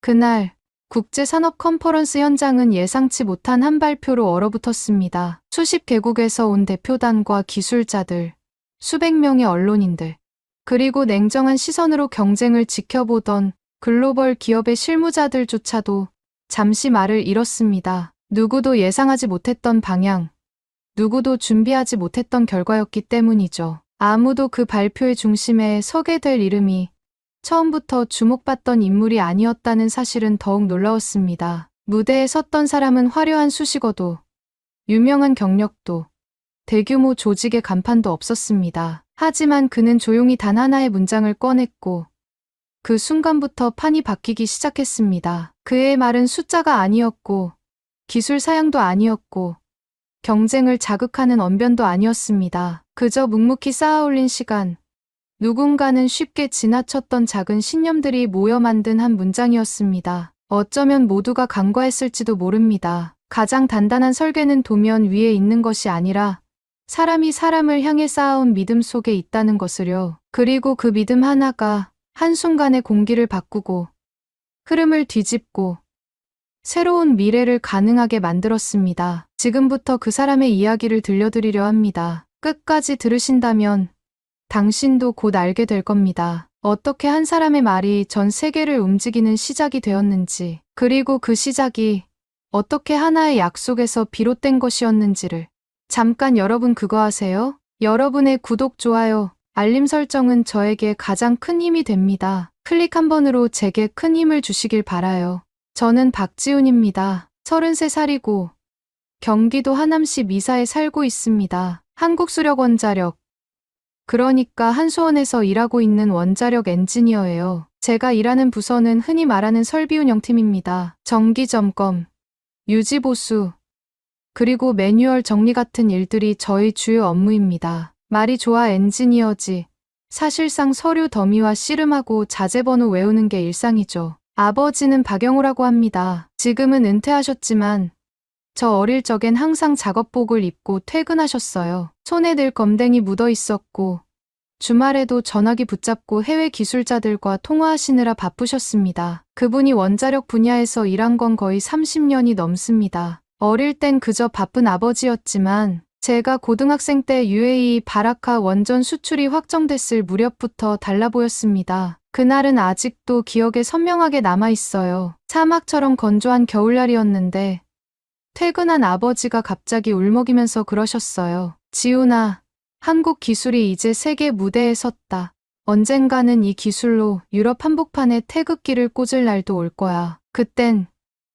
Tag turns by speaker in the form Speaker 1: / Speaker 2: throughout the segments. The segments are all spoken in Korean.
Speaker 1: 그날 국제산업 컨퍼런스 현장은 예상치 못한 한 발표로 얼어붙었습니다. 수십 개국에서 온 대표단과 기술자들, 수백 명의 언론인들, 그리고 냉정한 시선으로 경쟁을 지켜보던 글로벌 기업의 실무자들조차도 잠시 말을 잃었습니다. 누구도 예상하지 못했던 방향, 누구도 준비하지 못했던 결과였기 때문이죠. 아무도 그 발표의 중심에 서게 될 이름이 처음부터 주목받던 인물이 아니었다는 사실은 더욱 놀라웠습니다. 무대에 섰던 사람은 화려한 수식어도, 유명한 경력도, 대규모 조직의 간판도 없었습니다. 하지만 그는 조용히 단 하나의 문장을 꺼냈고 그 순간부터 판이 바뀌기 시작했습니다. 그의 말은 숫자가 아니었고 기술 사양도 아니었고 경쟁을 자극하는 언변도 아니었습니다. 그저 묵묵히 쌓아올린 시간, 누군가는 쉽게 지나쳤던 작은 신념들이 모여 만든 한 문장이었습니다. 어쩌면 모두가 간과했을지도 모릅니다. 가장 단단한 설계는 도면 위에 있는 것이 아니라 사람이 사람을 향해 쌓아온 믿음 속에 있다는 것을요. 그리고 그 믿음 하나가 한순간에 공기를 바꾸고 흐름을 뒤집고 새로운 미래를 가능하게 만들었습니다. 지금부터 그 사람의 이야기를 들려드리려 합니다. 끝까지 들으신다면 당신도 곧 알게 될 겁니다. 어떻게 한 사람의 말이 전 세계를 움직이는 시작이 되었는지, 그리고 그 시작이 어떻게 하나의 약속에서 비롯된 것이었는지를. 잠깐 여러분 그거 아세요? 여러분의 구독, 좋아요, 알림 설정은 저에게 가장 큰 힘이 됩니다. 클릭 한 번으로 제게 큰 힘을 주시길 바라요. 저는 박지훈입니다. 33살이고 경기도 하남시 미사에 살고 있습니다. 한국수력원자력, 그러니까 한수원에서 일하고 있는 원자력 엔지니어예요. 제가 일하는 부서는 흔히 말하는 설비 운영팀입니다. 정기 점검, 유지 보수, 그리고 매뉴얼 정리 같은 일들이 저희 주요 업무입니다. 말이 좋아 엔지니어지. 사실상 서류 더미와 씨름하고 자재번호 외우는 게 일상이죠. 아버지는 박영호라고 합니다. 지금은 은퇴하셨지만 저 어릴 적엔 항상 작업복을 입고 퇴근하셨어요. 손에 늘 검댕이 묻어 있었고 주말에도 전화기 붙잡고 해외 기술자들과 통화하시느라 바쁘셨습니다. 그분이 원자력 분야에서 일한 건 거의 30년이 넘습니다. 어릴 땐 그저 바쁜 아버지였지만 제가 고등학생 때 UAE 바라카 원전 수출이 확정됐을 무렵부터 달라 보였습니다. 그날은 아직도 기억에 선명하게 남아있어요. 사막처럼 건조한 겨울날이었는데 퇴근한 아버지가 갑자기 울먹이면서 그러셨어요. 지훈아, 한국 기술이 이제 세계 무대에 섰다. 언젠가는 이 기술로 유럽 한복판에 태극기를 꽂을 날도 올 거야. 그땐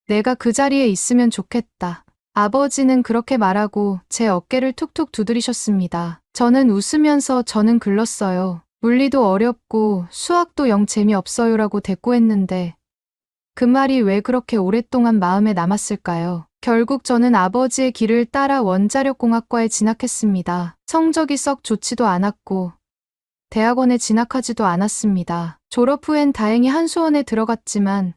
Speaker 1: 내가 그 자리에 있으면 좋겠다. 아버지는 그렇게 말하고 제 어깨를 툭툭 두드리셨습니다. 저는 웃으면서 저는 글렀어요. 물리도 어렵고 수학도 영 재미없어요라고 대꾸했는데 그 말이 왜 그렇게 오랫동안 마음에 남았을까요? 결국 저는 아버지의 길을 따라 원자력공학과에 진학했습니다. 성적이 썩 좋지도 않았고 대학원에 진학하지도 않았습니다. 졸업 후엔 다행히 한수원에 들어갔지만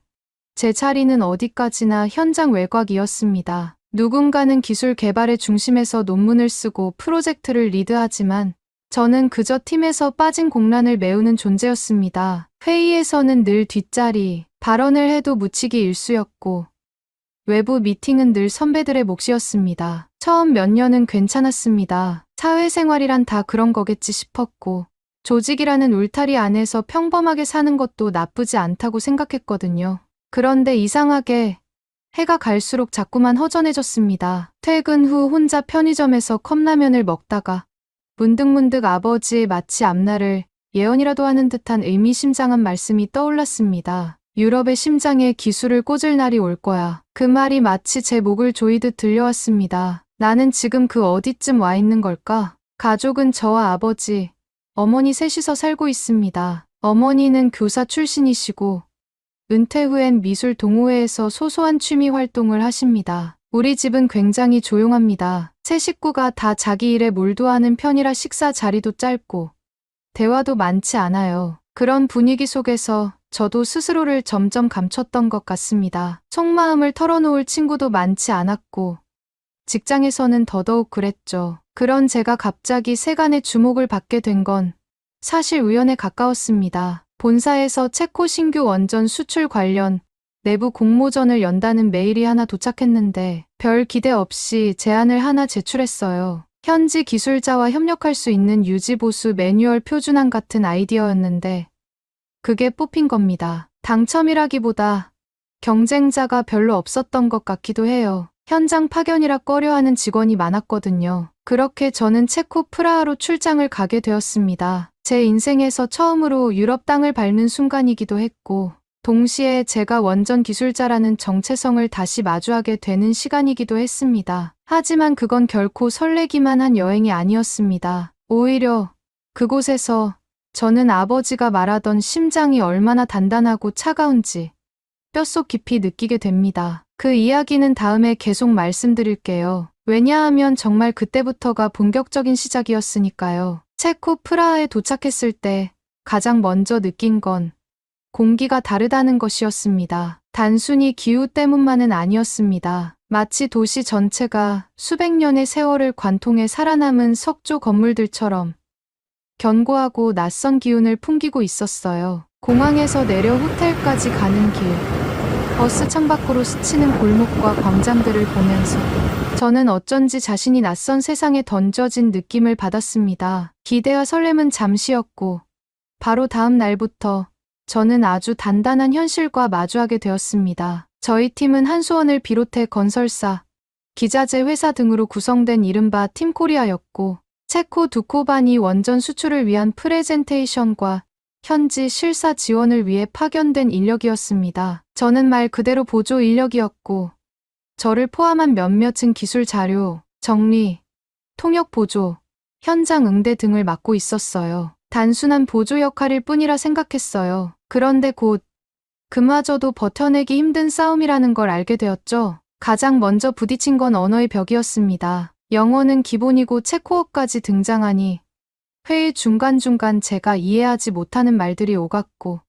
Speaker 1: 제 자리는 어디까지나 현장 외곽이었습니다. 누군가는 기술 개발의 중심에서 논문을 쓰고 프로젝트를 리드하지만 저는 그저 팀에서 빠진 공란을 메우는 존재였습니다. 회의에서는 늘 뒷자리, 발언을 해도 묻히기 일쑤였고 외부 미팅은 늘 선배들의 몫이었습니다. 처음 몇 년은 괜찮았습니다. 사회생활이란 다 그런 거겠지 싶었고 조직이라는 울타리 안에서 평범하게 사는 것도 나쁘지 않다고 생각했거든요. 그런데 이상하게 해가 갈수록 자꾸만 허전해졌습니다. 퇴근 후 혼자 편의점에서 컵라면을 먹다가 문득문득 아버지의 마치 앞날을 예언이라도 하는 듯한 의미심장한 말씀이 떠올랐습니다. 유럽의 심장에 기술을 꽂을 날이 올 거야. 그 말이 마치 제 목을 조이듯 들려왔습니다. 나는 지금 그 어디쯤 와 있는 걸까? 가족은 저와 아버지, 어머니 셋이서 살고 있습니다. 어머니는 교사 출신이시고 은퇴 후엔 미술 동호회에서 소소한 취미 활동을 하십니다. 우리 집은 굉장히 조용합니다. 세 식구가 다 자기 일에 몰두하는 편이라 식사 자리도 짧고 대화도 많지 않아요. 그런 분위기 속에서 저도 스스로를 점점 감췄던 것 같습니다. 속마음을 털어놓을 친구도 많지 않았고 직장에서는 더더욱 그랬죠. 그런 제가 갑자기 세간의 주목을 받게 된 건 사실 우연에 가까웠습니다. 본사에서 체코 신규 원전 수출 관련 내부 공모전을 연다는 메일이 하나 도착했는데 별 기대 없이 제안을 하나 제출했어요. 현지 기술자와 협력할 수 있는 유지보수 매뉴얼 표준안 같은 아이디어였는데 그게 뽑힌 겁니다. 당첨이라기보다 경쟁자가 별로 없었던 것 같기도 해요. 현장 파견이라 꺼려하는 직원이 많았거든요. 그렇게 저는 체코 프라하로 출장을 가게 되었습니다. 제 인생에서 처음으로 유럽 땅을 밟는 순간이기도 했고 동시에 제가 원전 기술자라는 정체성을 다시 마주하게 되는 시간이기도 했습니다. 하지만 그건 결코 설레기만 한 여행이 아니었습니다. 오히려 그곳에서 저는 아버지가 말하던 심장이 얼마나 단단하고 차가운지 뼛속 깊이 느끼게 됩니다. 그 이야기는 다음에 계속 말씀드릴게요. 왜냐하면 정말 그때부터가 본격적인 시작이었으니까요. 체코 프라하에 도착했을 때 가장 먼저 느낀 건 공기가 다르다는 것이었습니다. 단순히 기후 때문만은 아니었습니다. 마치 도시 전체가 수백 년의 세월을 관통해 살아남은 석조 건물들처럼 견고하고 낯선 기운을 풍기고 있었어요. 공항에서 내려 호텔까지 가는 길, 버스 창밖으로 스치는 골목과 광장들을 보면서 저는 어쩐지 자신이 낯선 세상에 던져진 느낌을 받았습니다. 기대와 설렘은 잠시였고 바로 다음 날부터 저는 아주 단단한 현실과 마주하게 되었습니다. 저희 팀은 한수원을 비롯해 건설사, 기자재 회사 등으로 구성된 이른바 팀코리아였고 체코 두코반이 원전 수출을 위한 프레젠테이션과 현지 실사 지원을 위해 파견된 인력이었습니다. 저는 말 그대로 보조 인력이었고 저를 포함한 몇몇은 기술 자료, 정리, 통역 보조, 현장 응대 등을 맡고 있었어요. 단순한 보조 역할일 뿐이라 생각했어요. 그런데 곧 그마저도 버텨내기 힘든 싸움이라는 걸 알게 되었죠. 가장 먼저 부딪힌 건 언어의 벽이었습니다. 영어는 기본이고 체코어까지 등장하니 회의 중간중간 제가 이해하지 못하는 말들이 오갔고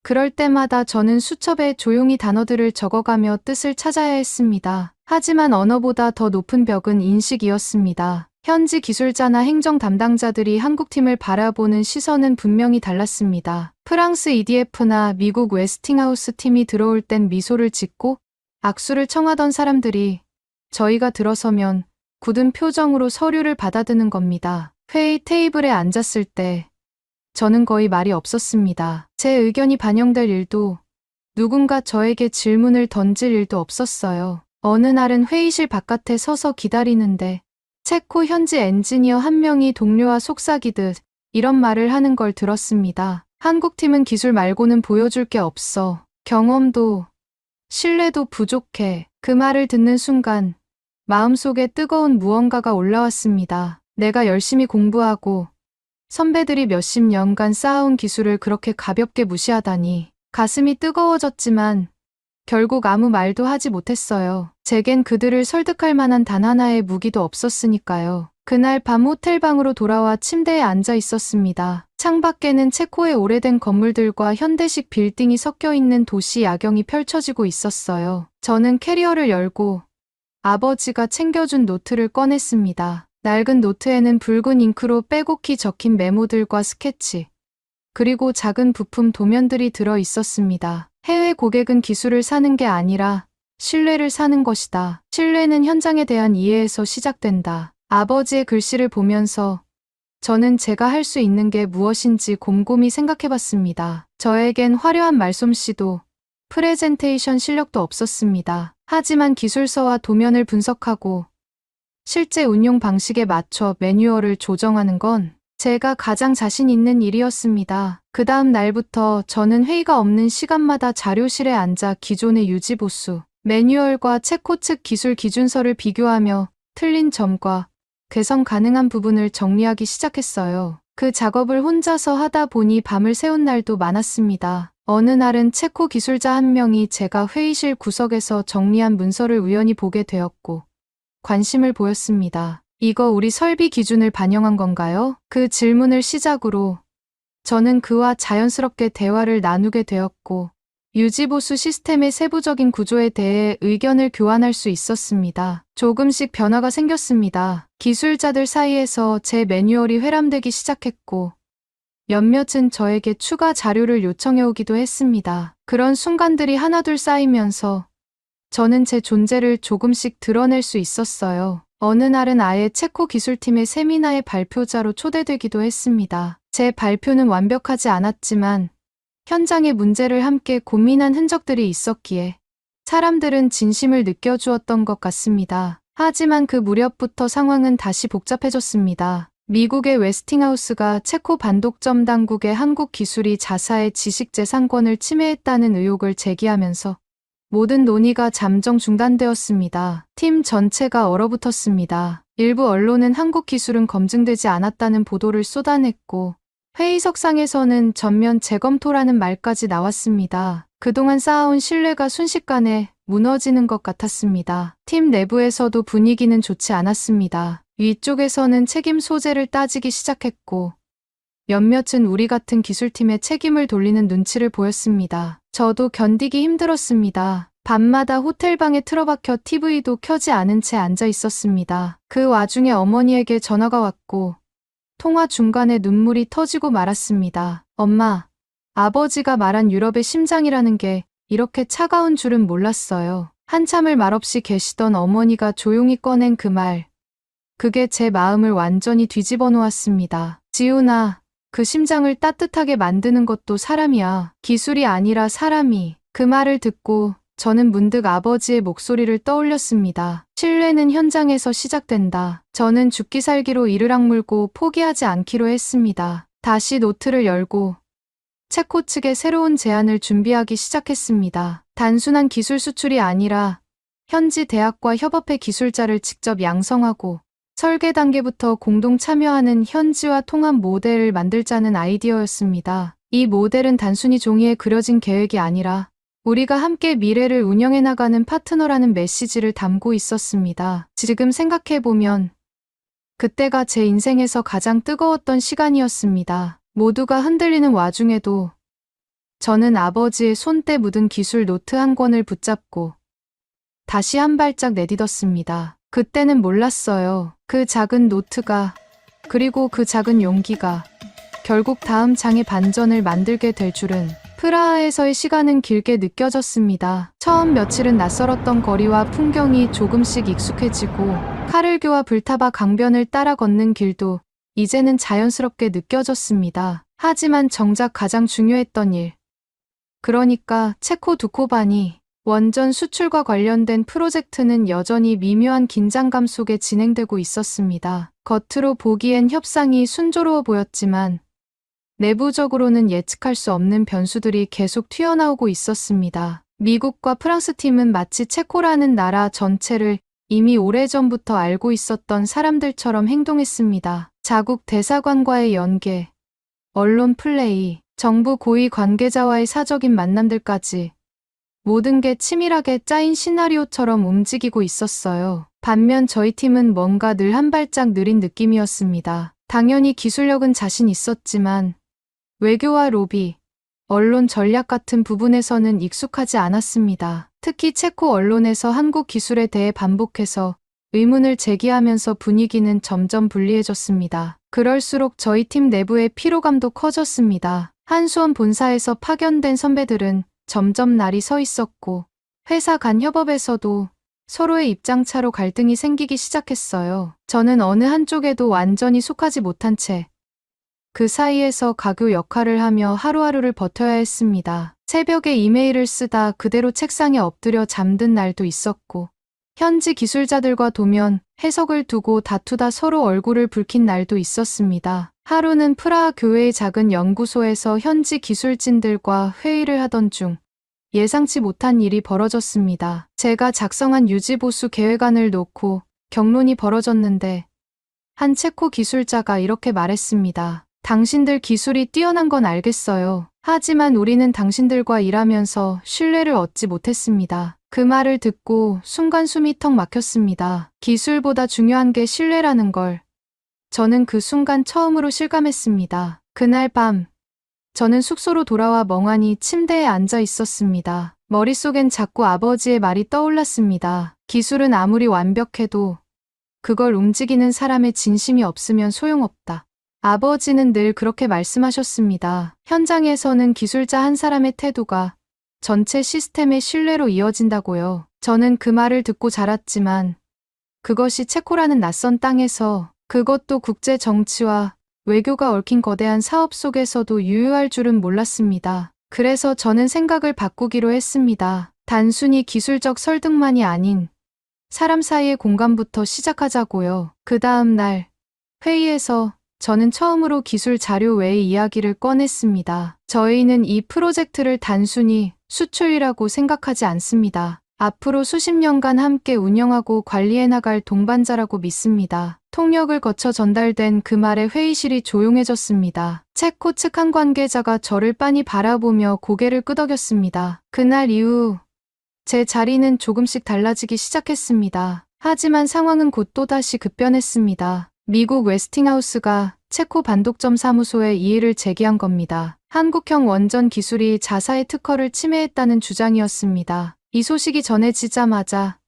Speaker 1: 그럴 때마다 저는 수첩에 조용히 단어들을 적어가며 뜻을 찾아야 했습니다. 하지만 언어보다 더 높은 벽은 인식이었습니다. 현지 기술자나 행정 담당자들이 한국팀을 바라보는 시선은 분명히 달랐습니다. 프랑스 EDF나 미국 웨스팅하우스 팀이 들어올 땐 미소를 짓고 악수를 청하던 사람들이 저희가 들어서면 굳은 표정으로 서류를 받아드는 겁니다. 회의 테이블에 앉았을 때 저는 거의 말이 없었습니다. 제 의견이 반영될 일도 누군가 저에게 질문을 던질 일도 없었어요. 어느 날은 회의실 바깥에 서서 기다리는데 체코 현지 엔지니어 한 명이 동료와 속삭이듯 이런 말을 하는 걸 들었습니다. 한국팀은 기술 말고는 보여줄 게 없어. 경험도 신뢰도 부족해. 그 말을 듣는 순간 마음속에 뜨거운 무언가가 올라왔습니다. 내가 열심히 공부하고 선배들이 몇십 년간 쌓아온 기술을 그렇게 가볍게 무시하다니. 가슴이 뜨거워졌지만 결국 아무 말도 하지 못했어요. 제겐 그들을 설득할 만한 단 하나의 무기도 없었으니까요. 그날 밤 호텔방으로 돌아와 침대에 앉아 있었습니다. 창밖에는 체코의 오래된 건물들과 현대식 빌딩이 섞여 있는 도시 야경이 펼쳐지고 있었어요. 저는 캐리어를 열고 아버지가 챙겨준 노트를 꺼냈습니다. 낡은 노트에는 붉은 잉크로 빼곡히 적힌 메모들과 스케치, 그리고 작은 부품 도면들이 들어 있었습니다. 해외 고객은 기술을 사는 게 아니라 신뢰를 사는 것이다. 신뢰는 현장에 대한 이해에서 시작된다. 아버지의 글씨를 보면서 저는 제가 할 수 있는 게 무엇인지 곰곰이 생각해봤습니다. 저에겐 화려한 말솜씨도 프레젠테이션 실력도 없었습니다. 하지만 기술서와 도면을 분석하고 실제 운용 방식에 맞춰 매뉴얼을 조정하는 건 제가 가장 자신 있는 일이었습니다. 그 다음 날부터 저는 회의가 없는 시간마다 자료실에 앉아 기존의 유지보수 매뉴얼과 체코 측 기술 기준서를 비교하며 틀린 점과 개선 가능한 부분을 정리하기 시작했어요. 그 작업을 혼자서 하다 보니 밤을 새운 날도 많았습니다. 어느 날은 체코 기술자 한 명이 제가 회의실 구석에서 정리한 문서를 우연히 보게 되었고 관심을 보였습니다. 이거 우리 설비 기준을 반영한 건가요? 그 질문을 시작으로 저는 그와 자연스럽게 대화를 나누게 되었고 유지보수 시스템의 세부적인 구조에 대해 의견을 교환할 수 있었습니다. 조금씩 변화가 생겼습니다. 기술자들 사이에서 제 매뉴얼이 회람되기 시작했고 몇몇은 저에게 추가 자료를 요청해 오기도 했습니다. 그런 순간들이 하나둘 쌓이면서 저는 제 존재를 조금씩 드러낼 수 있었어요. 어느 날은 아예 체코 기술팀의 세미나의 발표자로 초대되기도 했습니다. 제 발표는 완벽하지 않았지만 현장의 문제를 함께 고민한 흔적들이 있었기에 사람들은 진심을 느껴주었던 것 같습니다. 하지만 그 무렵부터 상황은 다시 복잡해졌습니다. 미국의 웨스팅하우스가 체코 반독점 당국의 한국 기술이 자사의 지식재산권을 침해했다는 의혹을 제기하면서 모든 논의가 잠정 중단되었습니다. 팀 전체가 얼어붙었습니다. 일부 언론은 한국 기술은 검증되지 않았다는 보도를 쏟아냈고 회의석상에서는 전면 재검토라는 말까지 나왔습니다. 그동안 쌓아온 신뢰가 순식간에 무너지는 것 같았습니다. 팀 내부에서도 분위기는 좋지 않았습니다. 위쪽에서는 책임 소재를 따지기 시작했고 몇몇은 우리 같은 기술팀에 책임을 돌리는 눈치를 보였습니다. 저도 견디기 힘들었습니다. 밤마다 호텔방에 틀어박혀 TV도 켜지 않은 채 앉아 있었습니다. 그 와중에 어머니에게 전화가 왔고 통화 중간에 눈물이 터지고 말았습니다. 엄마, 아버지가 말한 유럽의 심장이라는 게 이렇게 차가운 줄은 몰랐어요. 한참을 말없이 계시던 어머니가 조용히 꺼낸 그 말. 그게 제 마음을 완전히 뒤집어 놓았습니다. 지훈아, 그 심장을 따뜻하게 만드는 것도 사람이야. 기술이 아니라 사람이. 그 말을 듣고 저는 문득 아버지의 목소리를 떠올렸습니다. 신뢰는 현장에서 시작된다. 저는 죽기 살기로 이를 악물고 포기하지 않기로 했습니다. 다시 노트를 열고 체코 측의 새로운 제안을 준비하기 시작했습니다. 단순한 기술 수출이 아니라 현지 대학과 협업해 기술자를 직접 양성하고 설계 단계부터 공동 참여하는 현지화 통합 모델을 만들자는 아이디어였습니다. 이 모델은 단순히 종이에 그려진 계획이 아니라 우리가 함께 미래를 운영해 나가는 파트너라는 메시지를 담고 있었습니다. 지금 생각해보면 그때가 제 인생에서 가장 뜨거웠던 시간이었습니다. 모두가 흔들리는 와중에도 저는 아버지의 손때 묻은 기술 노트 한 권을 붙잡고 다시 한 발짝 내딛었습니다. 그때는 몰랐어요. 그 작은 노트가, 그리고 그 작은 용기가 결국 다음 장의 반전을 만들게 될 줄은. 프라하에서의 시간은 길게 느껴졌습니다. 처음 며칠은 낯설었던 거리와 풍경이 조금씩 익숙해지고 카를교와 불타바 강변을 따라 걷는 길도 이제는 자연스럽게 느껴졌습니다. 하지만 정작 가장 중요했던 일, 그러니까 체코 두코바니 원전 수출과 관련된 프로젝트는 여전히 미묘한 긴장감 속에 진행되고 있었습니다. 겉으로 보기엔 협상이 순조로워 보였지만 내부적으로는 예측할 수 없는 변수들이 계속 튀어나오고 있었습니다. 미국과 프랑스 팀은 마치 체코라는 나라 전체를 이미 오래전부터 알고 있었던 사람들처럼 행동했습니다. 자국 대사관과의 연계, 언론 플레이, 정부 고위 관계자와의 사적인 만남들까지 모든 게 치밀하게 짜인 시나리오처럼 움직이고 있었어요. 반면 저희 팀은 뭔가 늘 한 발짝 느린 느낌이었습니다. 당연히 기술력은 자신 있었지만 외교와 로비, 언론 전략 같은 부분에서는 익숙하지 않았습니다. 특히 체코 언론에서 한국 기술에 대해 반복해서 의문을 제기하면서 분위기는 점점 불리해졌습니다. 그럴수록 저희 팀 내부의 피로감도 커졌습니다. 한수원 본사에서 파견된 선배들은 점점 날이 서 있었고 회사 간 협업에서도 서로의 입장차로 갈등이 생기기 시작했어요. 저는 어느 한쪽에도 완전히 속하지 못한 채 그 사이에서 가교 역할을 하며 하루하루를 버텨야 했습니다. 새벽에 이메일을 쓰다 그대로 책상에 엎드려 잠든 날도 있었고 현지 기술자들과 도면, 해석을 두고 다투다 서로 얼굴을 붉힌 날도 있었습니다. 하루는 프라하 교회의 작은 연구소에서 현지 기술진들과 회의를 하던 중 예상치 못한 일이 벌어졌습니다. 제가 작성한 유지보수 계획안을 놓고 격론이 벌어졌는데 한 체코 기술자가 이렇게 말했습니다. 당신들 기술이 뛰어난 건 알겠어요. 하지만 우리는 당신들과 일하면서 신뢰를 얻지 못했습니다. 그 말을 듣고 순간 숨이 턱 막혔습니다. 기술보다 중요한 게 신뢰라는 걸 저는 그 순간 처음으로 실감했습니다. 그날 밤 저는 숙소로 돌아와 멍하니 침대에 앉아 있었습니다. 머릿속엔 자꾸 아버지의 말이 떠올랐습니다. 기술은 아무리 완벽해도 그걸 움직이는 사람의 진심이 없으면 소용없다. 아버지는 늘 그렇게 말씀하셨습니다. 현장에서는 기술자 한 사람의 태도가 전체 시스템의 신뢰로 이어진다고요. 저는 그 말을 듣고 자랐지만 그것이 체코라는 낯선 땅에서, 그것도 국제 정치와 외교가 얽힌 거대한 사업 속에서도 유효할 줄은 몰랐습니다. 그래서 저는 생각을 바꾸기로 했습니다. 단순히 기술적 설득만이 아닌 사람 사이의 공감부터 시작하자고요. 그 다음 날 회의에서 저는 처음으로 기술 자료 외의 이야기를 꺼냈습니다. 저희는 이 프로젝트를 단순히 수출이라고 생각하지 않습니다. 앞으로 수십 년간 함께 운영하고 관리해 나갈 동반자라고 믿습니다. 통역을 거쳐 전달된 그 말에 회의실이 조용해졌습니다. 체코 측 한 관계자가 저를 빤히 바라보며 고개를 끄덕였습니다. 그날 이후 제 자리는 조금씩 달라지기 시작했습니다. 하지만 상황은 곧 또다시 급변했습니다. 미국 웨스팅하우스가 체코 반독점 사무소에 이의를 제기한 겁니다. 한국형 원전 기술이 자사의 특허를 침해했다는 주장이었습니다. 이 소식이 전해지자마자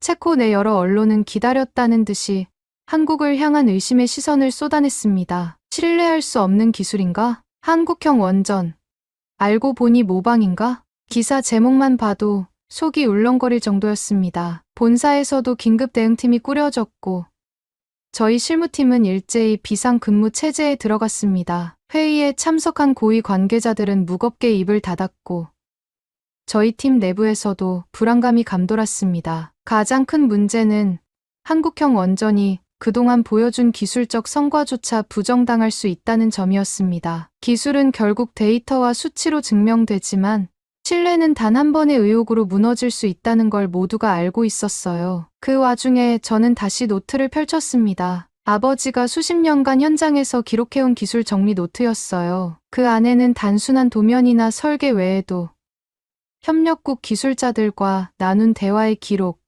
Speaker 1: 체코 내 여러 언론은 기다렸다는 듯이 한국을 향한 의심의 시선을 쏟아냈습니다. 신뢰할 수 없는 기술인가? 한국형 원전. 알고 보니 모방인가? 기사 제목만 봐도 속이 울렁거릴 정도였습니다. 본사에서도 긴급 대응팀이 꾸려졌고 저희 실무팀은 일제히 비상근무 체제에 들어갔습니다. 회의에 참석한 고위 관계자들은 무겁게 입을 닫았고 저희 팀 내부에서도 불안감이 감돌았습니다. 가장 큰 문제는 한국형 원전이 그동안 보여준 기술적 성과조차 부정당할 수 있다는 점이었습니다. 기술은 결국 데이터와 수치로 증명되지만 신뢰는 단 한 번의 의혹으로 무너질 수 있다는 걸 모두가 알고 있었어요. 그 와중에 저는 다시 노트를 펼쳤습니다. 아버지가 수십 년간 현장에서 기록해온 기술 정리 노트였어요. 그 안에는 단순한 도면이나 설계 외에도 협력국 기술자들과 나눈 대화의 기록,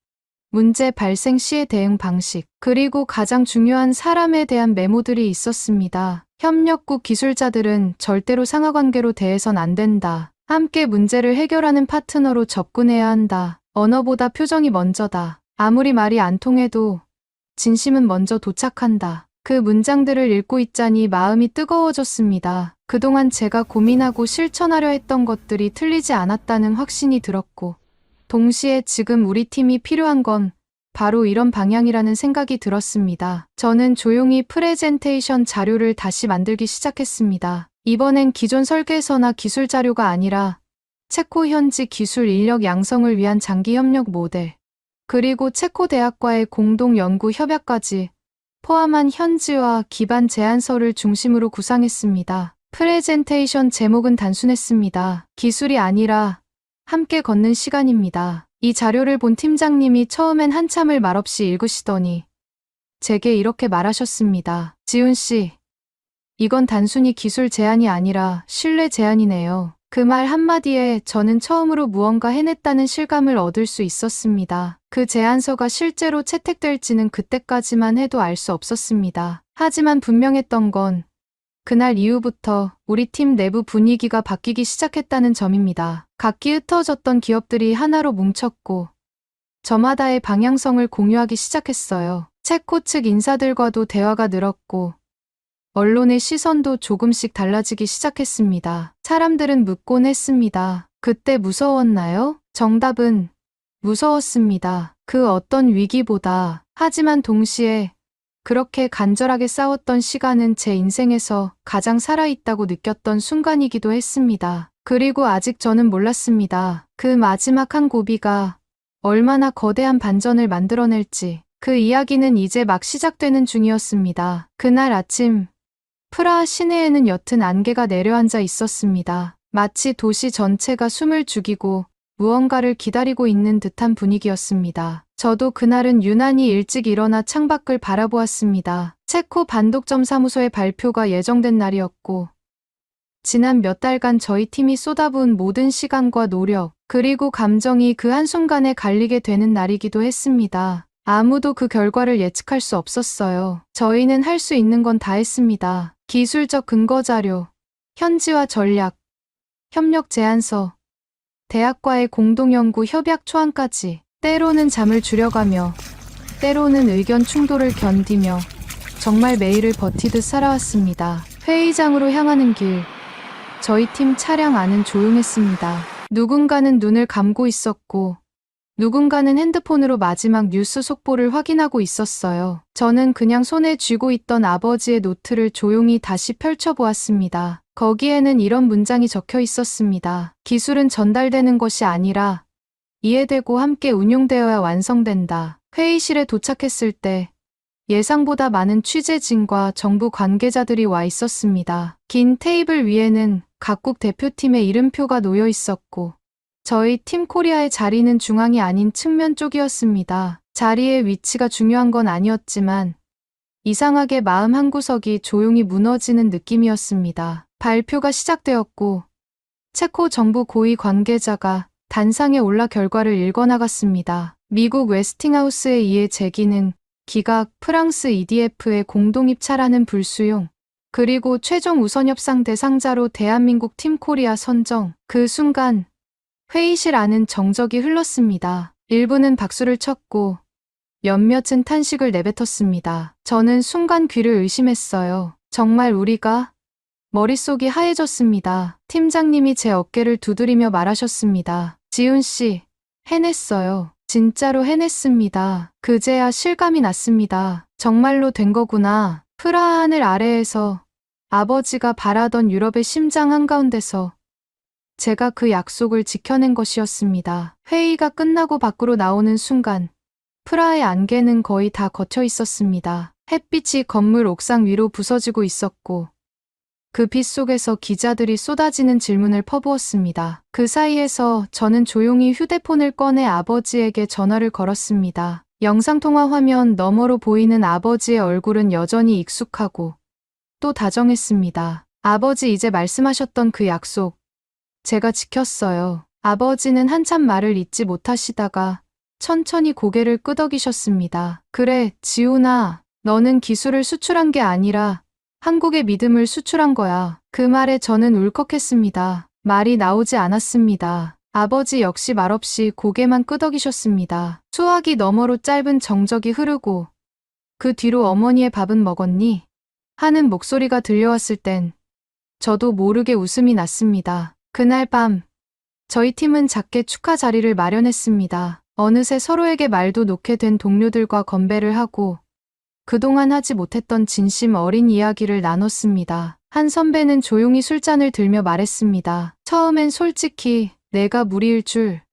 Speaker 1: 문제 발생 시의 대응 방식, 그리고 가장 중요한 사람에 대한 메모들이 있었습니다. 협력국 기술자들은 절대로 상하관계로 대해선 안 된다. 함께 문제를 해결하는 파트너로 접근해야 한다. 언어보다 표정이 먼저다. 아무리 말이 안 통해도 진심은 먼저 도착한다. 그 문장들을 읽고 있자니 마음이 뜨거워졌습니다. 그동안 제가 고민하고 실천하려 했던 것들이 틀리지 않았다는 확신이 들었고, 동시에 지금 우리 팀이 필요한 건 바로 이런 방향이라는 생각이 들었습니다. 저는 조용히 프레젠테이션 자료를 다시 만들기 시작했습니다. 이번엔 기존 설계서나 기술 자료가 아니라 체코 현지 기술 인력 양성을 위한 장기 협력 모델, 그리고 체코 대학과의 공동 연구 협약까지 포함한 현지화 기반 제안서를 중심으로 구상했습니다. 프레젠테이션 제목은 단순했습니다. 기술이 아니라 함께 걷는 시간입니다. 이 자료를 본 팀장님이 처음엔 한참을 말없이 읽으시더니 제게 이렇게 말하셨습니다. 지훈 씨, 이건 단순히 기술 제안이 아니라 신뢰 제안이네요. 그 말 한마디에 저는 처음으로 무언가 해냈다는 실감을 얻을 수 있었습니다. 그 제안서가 실제로 채택될지는 그때까지만 해도 알 수 없었습니다. 하지만 분명했던 건 그날 이후부터 우리 팀 내부 분위기가 바뀌기 시작했다는 점입니다. 각기 흩어졌던 기업들이 하나로 뭉쳤고 저마다의 방향성을 공유하기 시작했어요. 체코 측 인사들과도 대화가 늘었고 언론의 시선도 조금씩 달라지기 시작했습니다. 사람들은 묻곤 했습니다. 그때 무서웠나요? 정답은 무서웠습니다. 그 어떤 위기보다. 하지만 동시에 그렇게 간절하게 싸웠던 시간은 제 인생에서 가장 살아있다고 느꼈던 순간이기도 했습니다. 그리고 아직 저는 몰랐습니다. 그 마지막 한 고비가 얼마나 거대한 반전을 만들어낼지. 그 이야기는 이제 막 시작되는 중이었습니다. 그날 아침 프라하 시내에는 옅은 안개가 내려앉아 있었습니다. 마치 도시 전체가 숨을 죽이고 무언가를 기다리고 있는 듯한 분위기였습니다. 저도 그날은 유난히 일찍 일어나 창밖을 바라보았습니다. 체코 반독점 사무소의 발표가 예정된 날이었고 지난 몇 달간 저희 팀이 쏟아부은 모든 시간과 노력, 그리고 감정이 그 한순간에 갈리게 되는 날이기도 했습니다. 아무도 그 결과를 예측할 수 없었어요. 저희는 할 수 있는 건 다 했습니다. 기술적 근거 자료, 현지화 전략, 협력 제안서, 대학과의 공동연구 협약 초안까지. 때로는 잠을 줄여가며, 때로는 의견 충돌을 견디며, 정말 매일을 버티듯 살아왔습니다. 회의장으로 향하는 길, 저희 팀 차량 안은 조용했습니다. 누군가는 눈을 감고 있었고, 누군가는 핸드폰으로 마지막 뉴스 속보를 확인하고 있었어요. 저는 그냥 손에 쥐고 있던 아버지의 노트를 조용히 다시 펼쳐보았습니다. 거기에는 이런 문장이 적혀 있었습니다. 기술은 전달되는 것이 아니라 이해되고 함께 운용되어야 완성된다. 회의실에 도착했을 때 예상보다 많은 취재진과 정부 관계자들이 와 있었습니다. 긴 테이블 위에는 각국 대표팀의 이름표가 놓여 있었고, 저희 팀 코리아의 자리는 중앙이 아닌 측면 쪽이었습니다. 자리의 위치가 중요한 건 아니었지만 이상하게 마음 한구석이 조용히 무너지는 느낌이었습니다. 발표가 시작되었고 체코 정부 고위 관계자가 단상에 올라 결과를 읽어나갔습니다. 미국 웨스팅하우스에 의해 제기는 기각 프랑스 EDF의 공동입찰하는 불수용, 그리고 최종 우선협상 대상자로 대한민국 팀 코리아 선정. 그 순간 회의실 안은 정적이 흘렀습니다. 일부는 박수를 쳤고 몇몇은 탄식을 내뱉었습니다. 저는 순간 귀를 의심했어요. 정말 우리가? 머릿속이 하얘졌습니다. 팀장님이 제 어깨를 두드리며 말하셨습니다. 지훈 씨, 해냈어요. 진짜로 해냈습니다. 그제야 실감이 났습니다. 정말로 된 거구나. 프라하 하늘 아래에서 아버지가 바라던 유럽의 심장 한가운데서 제가 그 약속을 지켜낸 것이었습니다. 회의가 끝나고 밖으로 나오는 순간 프라하의 안개는 거의 다 걷혀 있었습니다. 햇빛이 건물 옥상 위로 부서지고 있었고 그 빛 속에서 기자들이 쏟아지는 질문을 퍼부었습니다. 그 사이에서 저는 조용히 휴대폰을 꺼내 아버지에게 전화를 걸었습니다. 영상통화 화면 너머로 보이는 아버지의 얼굴은 여전히 익숙하고 또 다정했습니다. 아버지, 이제 말씀하셨던 그 약속, 제가 지켰어요. 아버지는 한참 말을 잇지 못하시다가 천천히 고개를 끄덕이셨습니다. 그래, 지훈아, 너는 기술을 수출한 게 아니라 한국의 믿음을 수출한 거야. 그 말에 저는 울컥했습니다. 말이 나오지 않았습니다. 아버지 역시 말없이 고개만 끄덕이셨습니다. 수화기 너머로 짧은 정적이 흐르고 그 뒤로 어머니의 밥은 먹었니? 하는 목소리가 들려왔을 땐 저도 모르게 웃음이 났습니다. 그날 밤 저희 팀은 작게 축하 자리를 마련했습니다. 어느새 서로에게 말도 놓게 된 동료들과 건배를 하고 그동안 하지 못했던 진심 어린 이야기를 나눴습니다. 한 선배는 조용히 술잔을 들며 말했습니다. 처음엔 솔직히 내가 무리일 줄